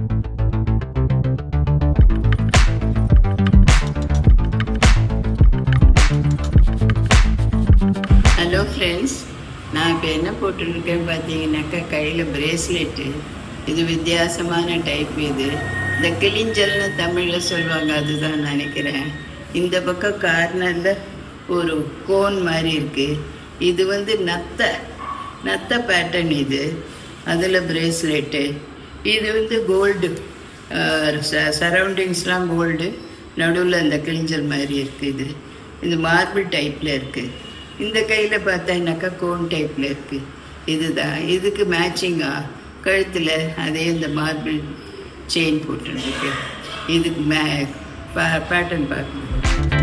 Hello friends, நான் இப்போ என்ன போட்டுருக்கேன்னு பார்த்தீங்கன்னாக்கா கையில் பிரேஸ்லெட்டு. இது வித்தியாசமான டைப். இது இந்த கிளிஞ்சல்னு தமிழில் சொல்லுவாங்க, அதுதான் நினைக்கிறேன். இந்த பக்கம் கார்னரில் ஒரு கோன் மாதிரி இருக்குது. இது வந்து நத்த பேட்டர்ன். இது அதில் பிரேஸ்லெட்டு. இது வந்து கோல்டு, சரௌண்டிங்ஸ்லாம் கோல்டு, நடுவில் அந்த கிளிஞ்சல் மாதிரி இருக்குது. இது மார்பிள் டைப்பில் இருக்குது. இந்த கையில் பார்த்தானாக்கா கோன் டைப்பில் இருக்குது. இதுதான் இதுக்கு மேட்சிங்காக கழுத்தில் அதே இந்த மார்பிள் செயின் போட்டுருக்கு. இதுக்கு பேட்டர்ன் பார்க்கணும்.